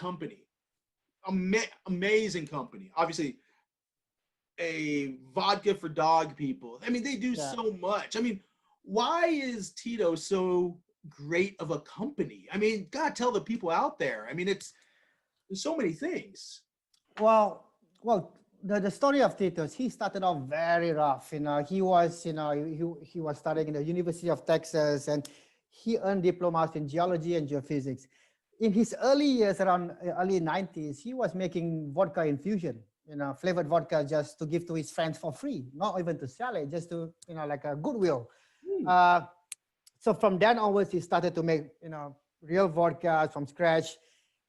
company, amazing company. Obviously, a vodka for dog people. I mean, they do Yeah. so much. I mean, why is Tito so great of a company? I mean, God, tell the people out there. I mean, there's so many things. Well, well, the story of Titos, he started off very rough. He was, he was studying in the University of Texas, and he earned diplomas in geology and geophysics. In his early years, around early 90s, he was making vodka infusion, flavored vodka just to give to his friends for free, not even to sell it, just to, like a goodwill. Hmm. Uh, so from then onwards, he started to make, real vodkas from scratch.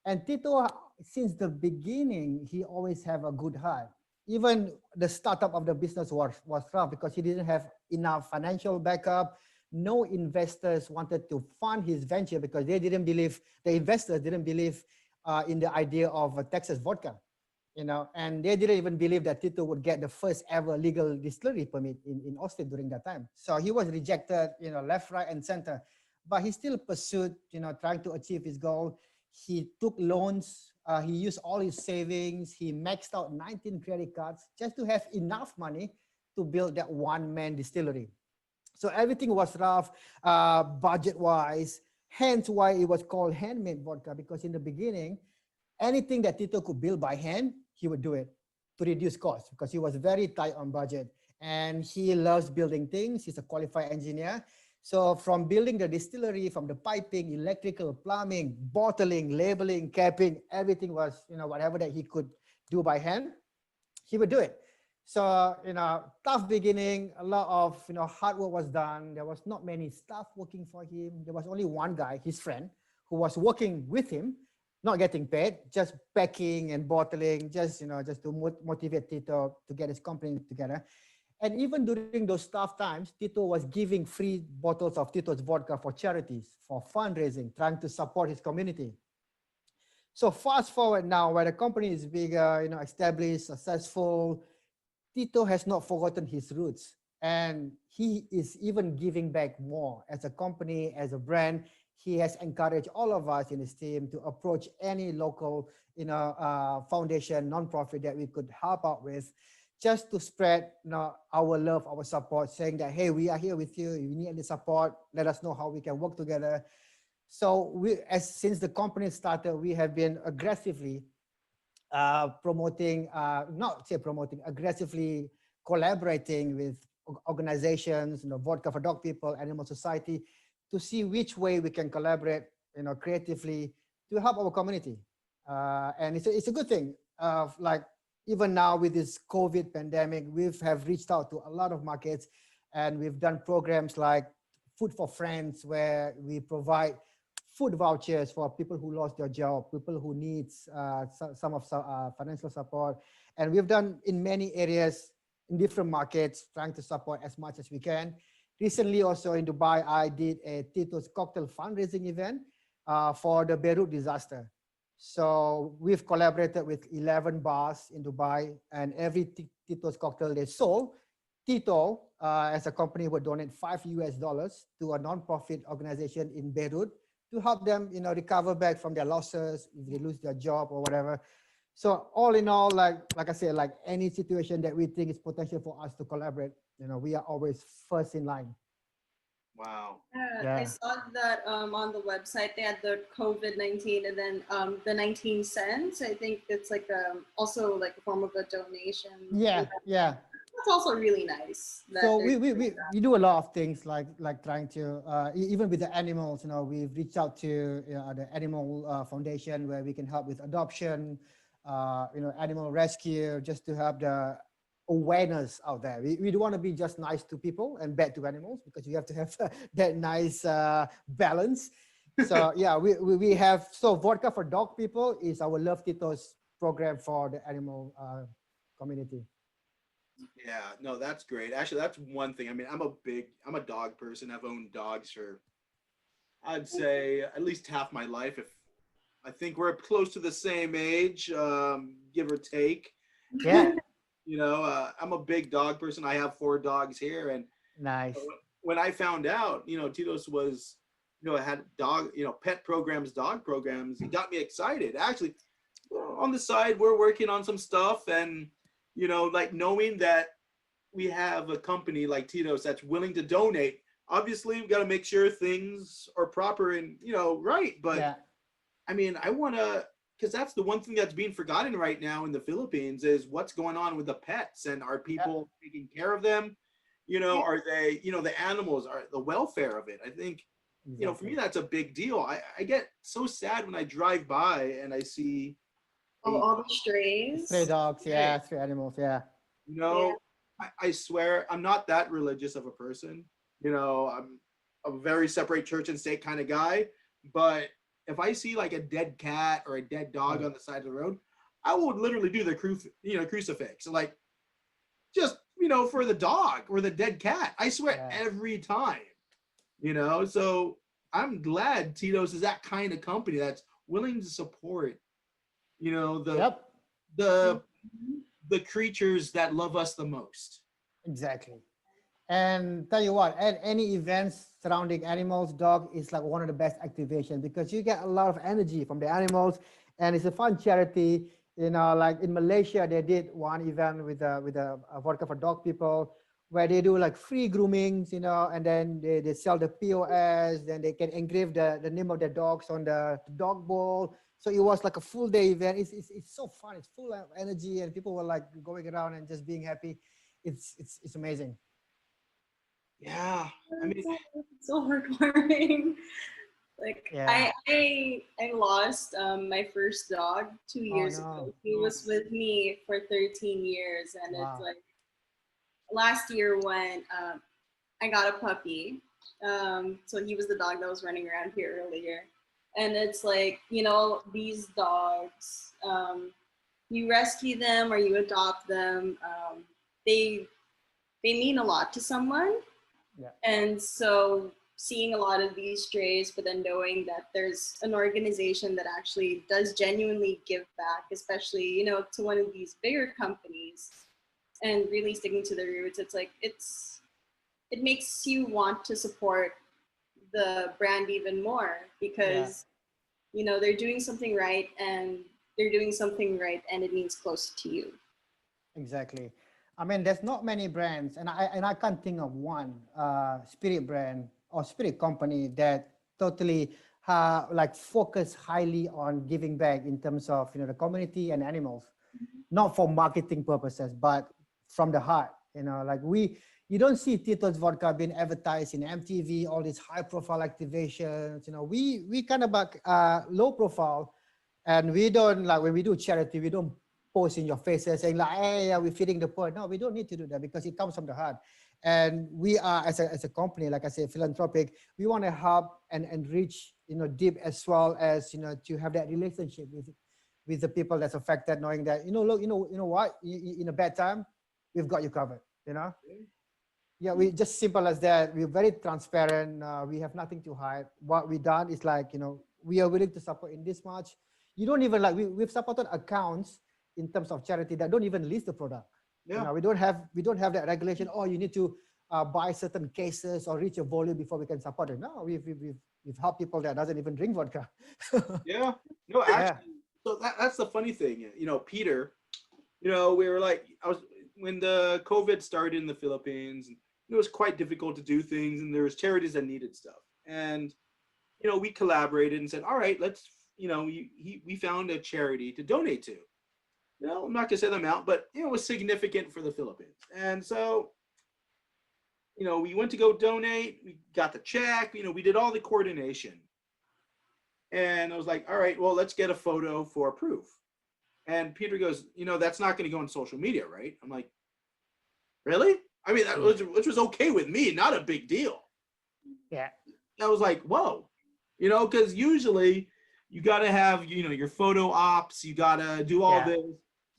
And Tito, since the beginning, he always have a good heart. Even the startup of the business was rough because he didn't have enough financial backup. No investors wanted to fund his venture because the investors didn't believe in the idea of a Texas vodka, and they didn't even believe that Tito would get the first ever legal distillery permit in Austin during that time. So he was rejected, left, right, and center. But he still pursued, trying to achieve his goal. He took loans. He used all his savings. He maxed out 19 credit cards just to have enough money to build that one-man distillery. So everything was rough, budget-wise. Hence why it was called handmade vodka, because in the beginning, anything that Tito could build by hand, he would do it to reduce costs because he was very tight on budget. And he loves building things. He's a qualified engineer. So from building the distillery, from the piping, electrical, plumbing, bottling, labeling, capping, everything was, whatever that he could do by hand, he would do it. So, tough beginning, a lot of, hard work was done. There was not many staff working for him. There was only one guy, his friend, who was working with him, not getting paid, just packing and bottling, just to motivate Tito to get his company together. And even during those tough times, Tito was giving free bottles of Tito's vodka for charities, for fundraising, trying to support his community. So fast forward now, where the company is bigger, established, successful, Tito has not forgotten his roots, and he is even giving back more as a company, as a brand. He has encouraged all of us in his team to approach any local, foundation, nonprofit that we could help out with, just to spread, our love, our support, saying that, hey, we are here with you. If you need any support, let us know how we can work together. So since the company started, we have been aggressively promoting, not say promoting, aggressively collaborating with organizations, Vodka for Dog People, Animal Society, to see which way we can collaborate, creatively to help our community. And it's a good thing. Like even now with this COVID pandemic, we have reached out to a lot of markets, and we've done programs like Food for Friends, where we provide food vouchers for people who lost their job, people who needs some of financial support. And we've done in many areas in different markets, trying to support as much as we can. Recently also in Dubai, I did a Tito's cocktail fundraising event for the Beirut disaster. So we've collaborated with 11 bars in Dubai, and every Tito's cocktail they sold, Tito, as a company, would donate $5 to a non-profit organization in Beirut to help them, recover back from their losses if they lose their job or whatever. So all in all, like I said, like any situation that we think is potential for us to collaborate, we are always first in line. Wow. Yeah, I Yeah. saw that on the website. They had the COVID-19 and then the 19 cents. I think it's like also like a form of a donation. Yeah, yeah. That's also really nice. So we do a lot of things like trying to even with the animals, we've reached out to the animal foundation where we can help with adoption, animal rescue, just to have the awareness out there. We don't want to be just nice to people and bad to animals, because you have to have that nice balance. So yeah, we have, so Vodka for Dog People is our Love Titos program for the animal community. Yeah, no, that's great. Actually, that's one thing. I mean, I'm a dog person. I've owned dogs for, I'd say, at least half my life. If I think we're close to the same age, give or take. Yeah. I'm a big dog person. I have 4 dogs here, and Nice. when I found out, Tito's was it had dog, pet programs, dog programs. It got me excited. Actually, on the side, we're working on some stuff, and like knowing that we have a company like Titos that's willing to donate. Obviously, we've got to make sure things are proper and right. But Yeah. I mean, I want to, because that's the one thing that's being forgotten right now in the Philippines is what's going on with the pets, and are people taking care of them? Are they, the animals, are the welfare of it? I think, for me, that's a big deal. I get so sad when I drive by and I see, Oh, all the strays. Stray dogs, yeah, stray animals, yeah. I swear I'm not that religious of a person. I'm a very separate church and state kind of guy. But if I see like a dead cat or a dead dog on the side of the road, I will literally do the crucifix, like just for the dog or the dead cat. I swear every time. So I'm glad Titos is that kind of company that's willing to support, the creatures that love us the most. Exactly. And tell you what, at any events surrounding animals, dog is like one of the best activation because you get a lot of energy from the animals, and it's a fun charity. Like in Malaysia, they did one event with a vodka for dog people, where they do like free groomings, and then they sell the POS, then they can engrave the name of their dogs on the dog bowl. So it was like a full day event. It's so fun. It's full of energy, and people were like going around and just being happy. It's amazing. Yeah, I mean, It's so heartwarming. Like Yeah. I lost my first dog 2 years no. ago. He was with me for 13 years, and Wow. it's like last year when I got a puppy. So he was the dog that was running around here earlier, and it's like these dogs. You rescue them or you adopt them. They mean a lot to someone. Yeah. And so seeing a lot of these strays, but then knowing that there's an organization that actually does genuinely give back, especially, to one of these bigger companies, and really sticking to the roots, it's like, it makes you want to support the brand even more because, they're doing something right, and it means close to you. Exactly. I mean, there's not many brands, and I can't think of one spirit brand or spirit company that totally like focus highly on giving back in terms of the community and animals, not for marketing purposes, but from the heart. Like you don't see Tito's vodka being advertised in MTV, all these high profile activations. We kind of low profile, and we don't like when we do charity, we don't post in your faces saying like, hey, we're feeding the poor. No, we don't need to do that because it comes from the heart. And we are as a company, like I said, philanthropic, we want to help and reach, deep as well as, to have that relationship with the people that's affected, knowing that, look, what, in a bad time, we've got you covered, Yeah, we just simple as that. We're very transparent. We have nothing to hide. What we done is like, we are willing to support in this much. You don't even like, we've supported accounts in terms of charity that don't even list the product. Yeah. We don't have that regulation. Oh, you need to buy certain cases or reach a volume before we can support it. No, we've helped people that doesn't even drink vodka. Yeah. No, actually, so that's the funny thing. Peter, we were like, when the COVID started in the Philippines, it was quite difficult to do things, and there was charities that needed stuff. And, we collaborated and said, all right, let's, we found a charity to donate to. I'm not gonna say the amount, but it was significant for the Philippines. And so, we went to go donate. We got the check. We did all the coordination. And I was like, all right, well, let's get a photo for proof. And Peter goes, that's not going to go on social media, right? I'm like, really? I mean, which was okay with me, not a big deal. Yeah. I was like, whoa, because usually you got to have, your photo ops. You got to do all this.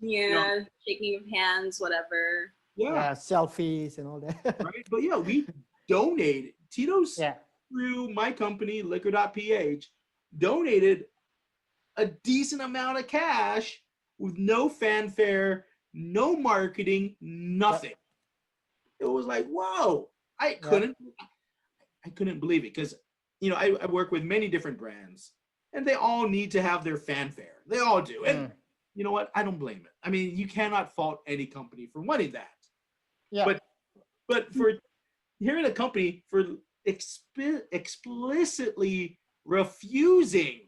Yeah, shaking of hands, whatever. Yeah, selfies and all that. Right? But yeah, we donated. Tito's through my company, liquor.ph, donated a decent amount of cash with no fanfare, no marketing, nothing. It was like, whoa, I couldn't believe it because, I work with many different brands, and they all need to have their fanfare. They all do. And you know what? I don't blame it. I mean, you cannot fault any company for wanting that. Yeah. But for hearing a company for explicitly refusing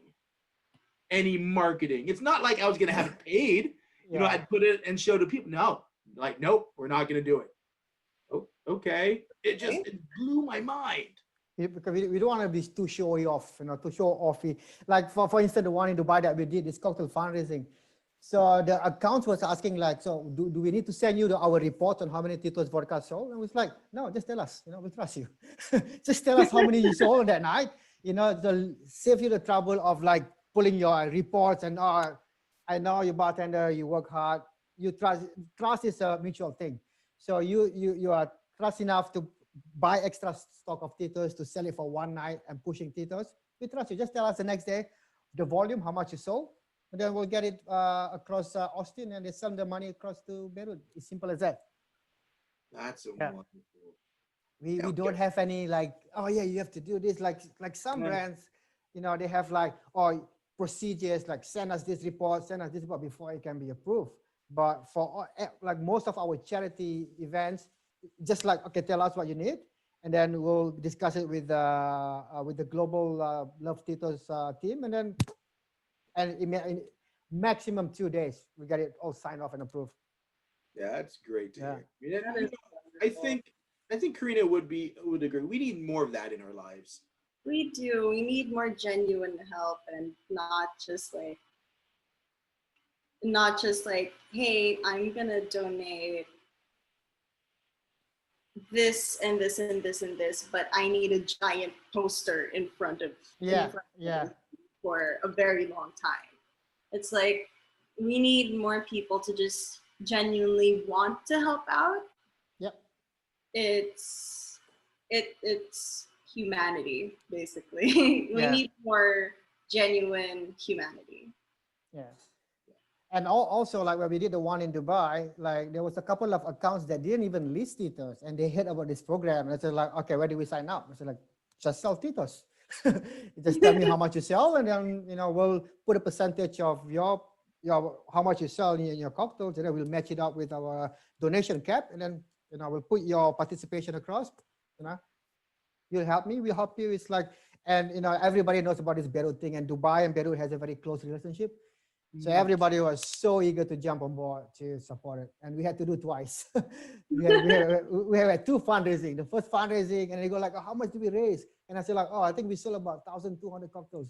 any marketing, it's not like I was going to have it paid. I'd put it and show to people. No, like, nope, we're not going to do it. Oh, okay. It blew my mind. Because we don't want to be too showy off, too show offy. Like for instance, the one in Dubai that we did, this cocktail fundraising. So the accounts was asking like, so do we need to send you our report on how many Titos vodka sold? And it was like, no, just tell us, we trust you. Just tell us how many you sold that night, to save you the trouble of like pulling your reports and, I know you bartender, you work hard, you trust is a mutual thing. So you are trust enough to buy extra stock of Titos to sell it for one night and pushing Titos. We trust you. Just tell us the next day the volume, how much you sold, and then we'll get it across Austin, and they send the money across to Beirut. It's simple as that. That's so wonderful. We don't have any like, oh yeah, you have to do this. Like some brands, they have like, procedures like send us this report before it can be approved. But for like most of our charity events, just like, okay, tell us what you need, and then we'll discuss it with the global Love Titos team, and then in maximum 2 days we get it all signed off and approved. Yeah, that's great to hear. I think Karina would agree. We need more of that in our lives. We do. We need more genuine help, and not just like, hey, I'm gonna donate this and this and this and this, but I need a giant poster in front of for a very long time. It's like we need more people to just genuinely want to help out. Yep. It's humanity, basically. We need more genuine humanity. Yeah. And also, like when we did the one in Dubai, like there was a couple of accounts that didn't even list Titos, and they heard about this program. And it's like, okay, where do we sign up? It's like, just sell Titos. Just tell me how much you sell, and then we'll put a percentage of your how much you sell in your cocktails, and then we'll match it up with our donation cap, and then we'll put your participation across. You'll help me, we'll help you. It's like, and everybody knows about this Beirut thing, and Dubai and Beirut has a very close relationship. So everybody was so eager to jump on board to support it, and we had to do twice. we had two fundraising. The first fundraising, and they go like, oh, how much did we raise? And I said like, oh, I think we sold about 1,200 cocktails.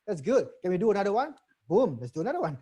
That's good. Can we do another one? Boom, let's do another one.